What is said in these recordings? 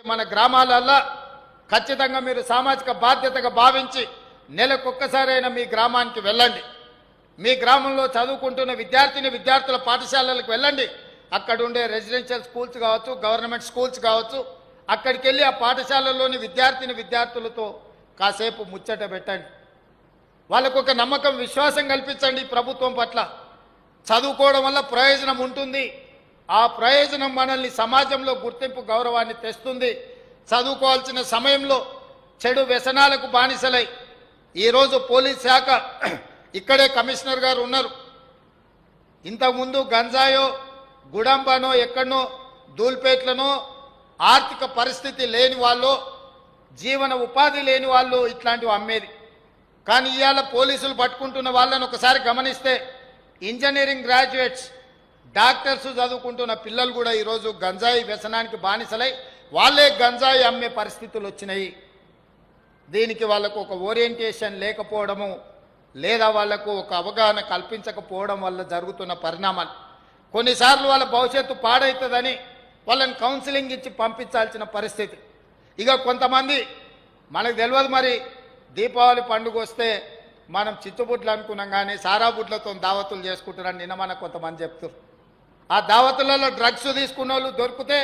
మన గ్రామాలల్లో ఖచ్చితంగా మీరు సామాజిక బాధ్యతగా భావించి నెలకొక్కసారైనా మీ గ్రామానికి వెళ్ళండి. మీ గ్రామంలో చదువుకుంటున్న విద్యార్థుల పాఠశాలలకు వెళ్ళండి. అక్కడ ఉండే రెసిడెన్షియల్ స్కూల్స్ కావచ్చు, గవర్నమెంట్ స్కూల్స్ కావచ్చు, అక్కడికి వెళ్ళి ఆ పాఠశాలల్లోని విద్యార్థులతో కాసేపు ముచ్చట పెట్టండి. వాళ్ళకు ఒక నమ్మకం, విశ్వాసం కల్పించండి ప్రభుత్వం పట్ల. చదువుకోవడం వల్ల ప్రయోజనం ఉంటుంది. ఆ ప్రయోజనం మనల్ని సమాజంలో గుర్తింపు, గౌరవాన్ని తెస్తుంది. చదువుకోవాల్సిన సమయంలో చెడు వ్యసనాలకు బానిసలై ఈరోజు పోలీస్ శాఖ ఇక్కడే కమిషనర్ గారు ఉన్నారు. ఇంతకుముందు గంజాయో, గుడంబనో, ఎక్కడనో దూల్పేట్లనో ఆర్థిక పరిస్థితి లేని వాళ్ళు, జీవన ఉపాధి లేని వాళ్ళు ఇట్లాంటివి అమ్మేది. కానీ ఇవాళ పోలీసులు పట్టుకుంటున్న వాళ్ళని ఒకసారి గమనిస్తే ఇంజనీరింగ్ గ్రాడ్యుయేట్స్, డాక్టర్స్ చదువుకుంటున్న పిల్లలు కూడా ఈరోజు గంజాయి వ్యసనానికి బానిసలై వాళ్ళే గంజాయి అమ్మే పరిస్థితులు వచ్చినాయి. దీనికి వాళ్ళకు ఒక ఓరియంటేషన్ లేకపోవడము, లేదా వాళ్లకు ఒక అవగాహన కల్పించకపోవడం వల్ల జరుగుతున్న పరిణామాలు. కొన్నిసార్లు వాళ్ళ భవిష్యత్తు పాడవుతుందని వాళ్ళని కౌన్సిలింగ్ ఇచ్చి పంపించాల్సిన పరిస్థితి. ఇక కొంతమంది మనకు తెలియదు, మరి దీపావళి పండుగ వస్తే మనం చిచ్చుబుడ్లు అనుకున్నాం కానీ సారాబుడ్లతో దావతులు చేసుకుంటారని నిన్న మన కొంతమంది చెప్తారు. ఆ దావతులలో డ్రగ్స్ తీసుకున్న వాళ్ళు దొరికితే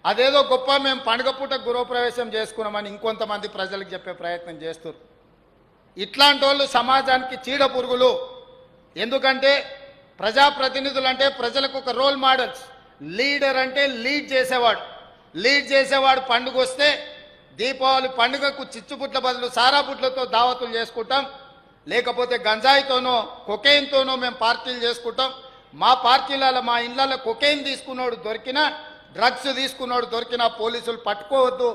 అదేదో గొప్ప, మేము పండుగ పూట గృహప్రవేశం చేసుకున్నామని ఇంకొంతమంది ప్రజలకు చెప్పే ప్రయత్నం చేస్తారు. ఇట్లాంటి వాళ్ళు సమాజానికి చీడ పురుగులు. ఎందుకంటే ప్రజాప్రతినిధులు అంటే ప్రజలకు ఒక రోల్ మోడల్స్. లీడర్ అంటే లీడ్ చేసేవాడు పండుగ వస్తే దీపావళి పండుగకు చిచ్చుబుట్ల బదులు సారాబుట్లతో దావతులు చేసుకుంటాం, లేకపోతే గంజాయితోనో కొకైన్తోనో మేము పార్టీలు చేసుకుంటాం. మా పార్టీలలో మా ఇళ్లలో కొకైన్ తీసుకున్నోడు దొరికినా, డ్రగ్స్ తీసుకున్నోడు దొరికినా పోలీసులు పట్టుకోవద్దు,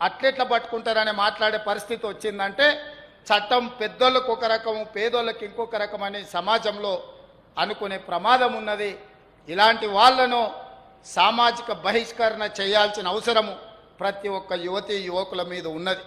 అట్లెట్లా పట్టుకుంటారని మాట్లాడే పరిస్థితి వచ్చిందంటే చట్టం పెద్దోళ్ళకు ఒక రకము, పేదోళ్ళకి ఇంకొక రకం అని సమాజంలో అనుకునే ప్రమాదం ఉన్నది. ఇలాంటి వాళ్లను సామాజిక బహిష్కరణ చేయాల్సిన అవసరము ప్రతి ఒక్క యువతీ యువకుల మీద ఉన్నది.